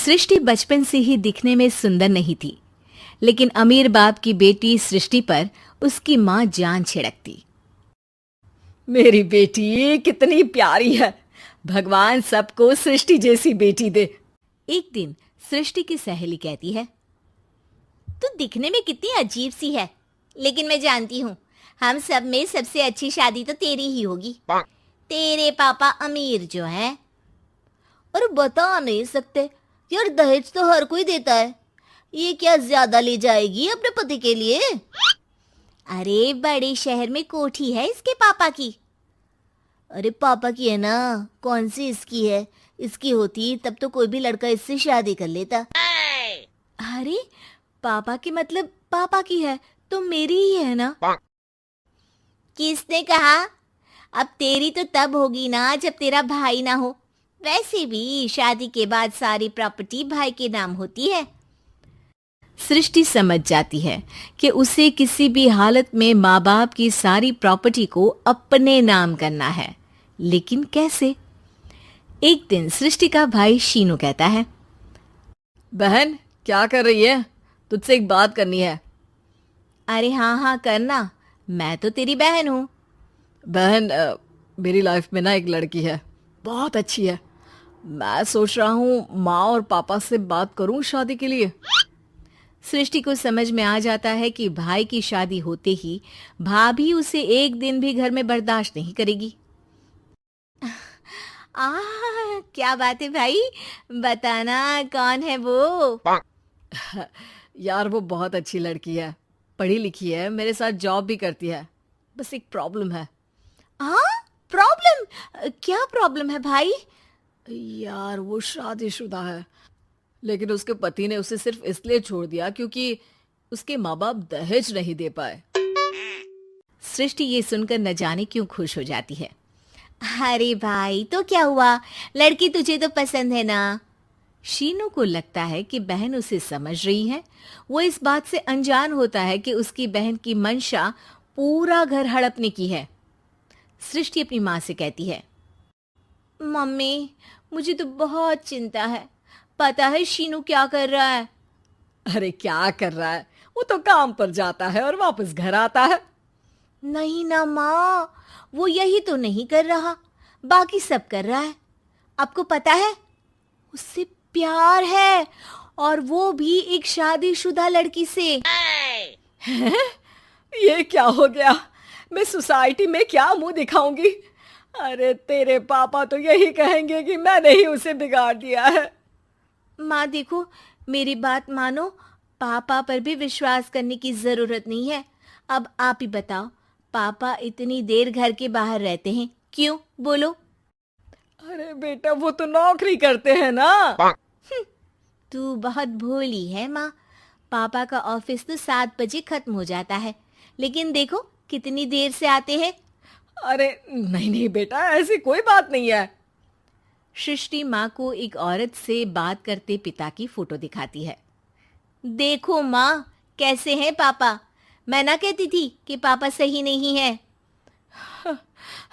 सृष्टि बचपन से ही दिखने में सुंदर नहीं थी, लेकिन अमीर बाप की बेटी सृष्टि पर उसकी माँ जान छिड़कती। मेरी बेटी कितनी प्यारी है, भगवान सबको सृष्टि जैसी बेटी दे। एक दिन सृष्टि की सहेली कहती है, तू दिखने में कितनी अजीब सी है, लेकिन मैं जानती हूँ हम सब में सबसे अच्छी शादी तो तेरी ही होगी। तेरे पापा अमीर जो हैं। और बता नहीं सकते यार, दहेज तो हर कोई देता है, ये क्या ज्यादा ले जाएगी अपने पति के लिए? अरे बड़े शहर में कोठी है इसके पापा की। अरे पापा की है ना, कौन सी इसकी है? इसकी होती तब तो कोई भी लड़का इससे शादी कर लेता। अरे पापा की मतलब पापा की है तो मेरी ही है ना? किसने कहा? अब तेरी तो तब होगी ना जब तेरा भाई ना हो। वैसे भी शादी के बाद सारी प्रॉपर्टी भाई के नाम होती है। सृष्टि समझ जाती है कि उसे किसी भी हालत में माँ बाप की सारी प्रॉपर्टी को अपने नाम करना है, लेकिन कैसे? एक दिन सृष्टि का भाई शीनू कहता है, बहन क्या कर रही है? तुझसे एक बात करनी है। अरे हाँ हाँ करना, मैं तो तेरी बहन हूँ। बहन मेरी लाइफ में ना एक लड़की है, बहुत अच्छी है। मैं सोच रहा हूँ माँ और पापा से बात करूँ शादी के लिए। सृष्टि को समझ में आ जाता है कि भाई की शादी होते ही भाभी उसे एक दिन भी घर में बर्दाश्त नहीं करेगी। क्या बात है भाई, बताना कौन है वो? यार वो बहुत अच्छी लड़की है, पढ़ी लिखी है, मेरे साथ जॉब भी करती है। बस एक प्रॉब्लम है। प्रॉब्लम? क्या प्रॉब्लम है भाई? यार वो शादीशुदा है, लेकिन उसके पति ने उसे सिर्फ इसलिए छोड़ दिया क्योंकि उसके माँ बाप दहेज नहीं दे पाए। सृष्टि ये सुनकर न जाने क्यों खुश हो जाती है। अरे भाई तो क्या हुआ, लड़की तुझे तो पसंद है ना? शीनू को लगता है कि बहन उसे समझ रही है। वो इस बात से अनजान होता है कि उसकी बहन की मंशा पूरा घर हड़पने की है। सृष्टि अपनी माँ से कहती है, मम्मी मुझे तो बहुत चिंता है, पता है शीनू क्या कर रहा है? अरे क्या कर रहा है, वो तो काम पर जाता है और वापस घर आता है। नहीं ना माँ, वो यही तो नहीं कर रहा, बाकी सब कर रहा है। आपको पता है उससे प्यार है, और वो भी एक शादीशुदा लड़की से। ये क्या हो गया? मैं सोसाइटी में क्या मुंह दिखाऊंगी? अरे तेरे पापा तो यही कहेंगे कि मैंने ही उसे बिगाड़ दिया है। माँ देखो, मेरी बात मानो, पापा पर भी विश्वास करने की जरूरत नहीं है। अब आप ही बताओ, पापा इतनी देर घर के बाहर रहते हैं क्यों? बोलो। अरे बेटा वो तो नौकरी करते हैं ना। तू बहुत भोली है माँ। पापा का ऑफिस तो 7 बजे खत्म हो जाता है, लेकिन देखो कितनी देर से आते हैं। अरे नहीं नहीं बेटा, ऐसी कोई बात नहीं है। सृष्टि माँ को एक औरत से बात करते पिता की फोटो दिखाती है। देखो माँ कैसे हैं पापा, मैं ना कहती थी कि पापा सही नहीं है।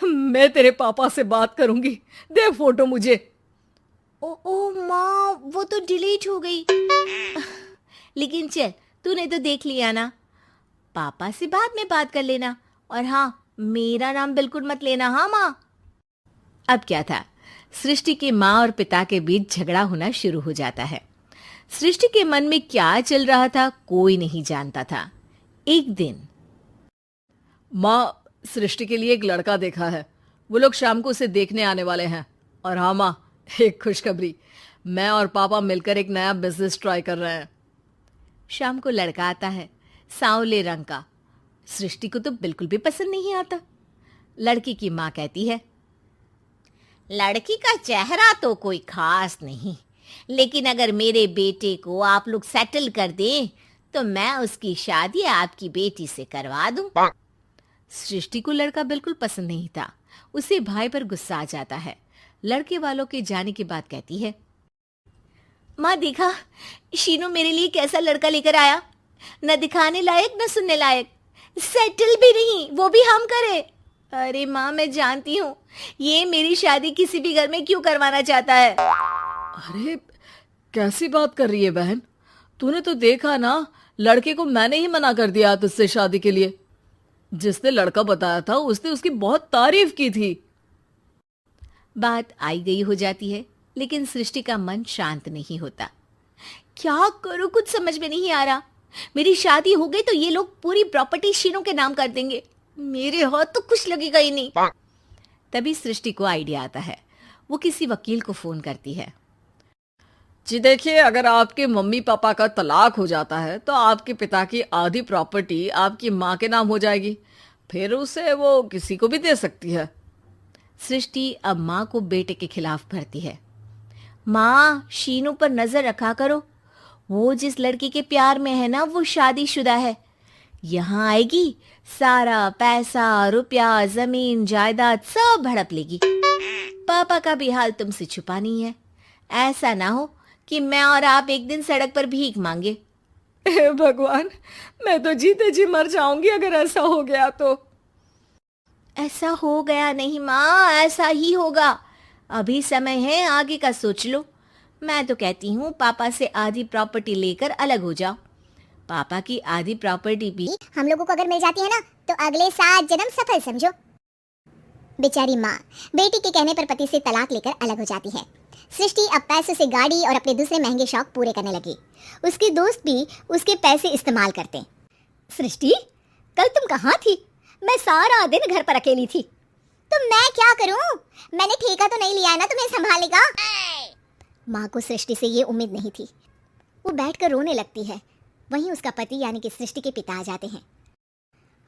मैं तेरे पापा से बात करूंगी, दे फोटो मुझे। ओ माँ, वो तो डिलीट हो गई। लेकिन चल, तूने तो देख लिया ना, पापा से बाद में बात कर लेना। और हाँ, मेरा नाम बिल्कुल मत लेना। हाँ माँ। अब क्या था, सृष्टि के माँ और पिता के बीच झगड़ा होना शुरू हो जाता है। सृष्टि के मन में क्या चल रहा था कोई नहीं जानता था। एक दिन, माँ सृष्टि के लिए एक लड़का देखा है, वो लोग शाम को उसे देखने आने वाले हैं। और हाँ माँ, एक खुशखबरी, मैं और पापा मिलकर एक नया बिजनेस ट्राई कर रहे हैं। शाम को लड़का आता है, सांवले रंग का। सृष्टि को तो बिल्कुल भी पसंद नहीं आता। लड़की की माँ कहती है, लड़की का चेहरा तो कोई खास नहीं, लेकिन अगर मेरे बेटे को आप लोग सेटल कर दें तो मैं उसकी शादी आपकी बेटी से करवा दूं। सृष्टि को लड़का बिल्कुल पसंद नहीं था। उसे भाई पर गुस्सा आ जाता है। लड़के वालों के जाने के बाद कहती है, माँ देखा शीनू मेरे लिए कैसा लड़का लेकर आया, न दिखाने लायक न सुनने लायक, सेटल भी नहीं, वो भी हम करे। अरे माँ मैं जानती हूँ ये मेरी शादी किसी भी घर में क्यों करवाना चाहता है। अरे कैसी बात कर रही है बहन? तूने तो देखा ना, लड़के को मैंने ही मना कर दिया तुझसे शादी के लिए। जिसने लड़का बताया था उसने उसकी बहुत तारीफ की थी। बात आई गई हो जाती है, लेकिन सृष्टि का मन शांत नहीं होता। क्या करूं, कुछ समझ में नहीं आ रहा। मेरी शादी हो गई तो ये लोग पूरी प्रॉपर्टी शीनू के नाम कर देंगे। मेरे हाथ तो कुछ लगेगा ही नहीं। तभी सृष्टि को आइडिया आता है। वो किसी वकील को फोन करती है। जी देखिए, अगर आपके मम्मी पापा का तलाक हो जाता है तो आपके पिता की आधी प्रॉपर्टी आपकी माँ के नाम हो जाएगी। फिर उसे वो किसी को भी दे सकती है। सृष्टि अब माँ को बेटे के खिलाफ भरती है। माँ, शीनू पर नजर रखा करो। वो जिस लड़की के प्यार में है ना, वो शादीशुदा है। यहाँ आएगी, सारा पैसा, रुपया, जमीन, जायदाद सब हड़प लेगी। पापा का भी हाल तुमसे छुपा नहीं है। ऐसा ना हो कि मैं और आप एक दिन सड़क पर भीख मांगे। हे भगवान, मैं तो जीते जी मर जाऊंगी अगर ऐसा हो गया तो। ऐसा हो गया नहीं माँ, ऐसा ही होगा। अभी समय है, आगे का सोच लो। मैं तो कहती हूँ पापा से आधी प्रॉपर्टी लेकर अलग हो जाओ। पापा की आधी प्रॉपर्टी भी हम लोगों को अगर मिल जाती है ना, तो अगले 7 जन्म सफल समझो। बेचारी माँ बेटी के कहने पर पति से तलाक लेकर अलग हो जाती है। सृष्टि अब पैसों से गाड़ी और अपने दूसरे महंगे शौक पूरे करने लगी। उसके दोस्त भी उसके पैसे इस्तेमाल करते। सृष्टि, कल तुम कहाँ थी? मैं सारा दिन घर पर अकेली थी। तो मैं क्या करूं? मैंने ठेका तो नहीं लिया है ना तुम्हें संभालने का। माँ को सृष्टि से ये उम्मीद नहीं थी। वो बैठकर रोने लगती है। वहीं उसका पति यानी कि सृष्टि के पिता आ जाते हैं।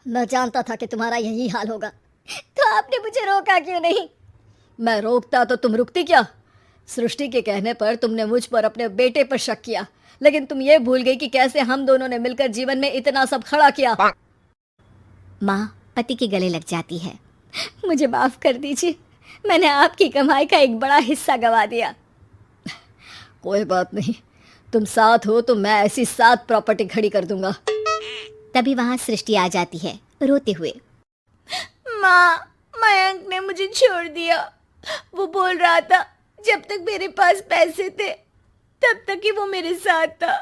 मैं जानता था कि तुम्हारा यही हाल होगा, तो आपने मुझे रोका क्यों नहीं? मैं रोकता तो तुम रुकती क्या? सृष्टि के कहने पर तुमने मुझ पर अपने बेटे पर शक किया, लेकिन तुम ये भूल गई कि कैसे हम दोनों ने मिलकर जीवन में इतना सब खड़ा किया। माँ पति के गले लग जाती है। मुझे माफ कर दीजिए, मैंने आपकी कमाई का एक बड़ा हिस्सा गवा दिया। कोई बात नहीं, तुम साथ हो तो मैं ऐसी 7 प्रॉपर्टी खड़ी कर दूंगा। तभी वहाँ सृष्टि आ जाती है रोते हुए। माँ, मयंक ने मुझे छोड़ दिया। वो बोल रहा था जब तक मेरे पास पैसे थे तब तक ही वो मेरे साथ था।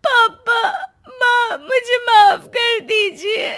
पापा, माँ, मुझे माफ कर दीजिए।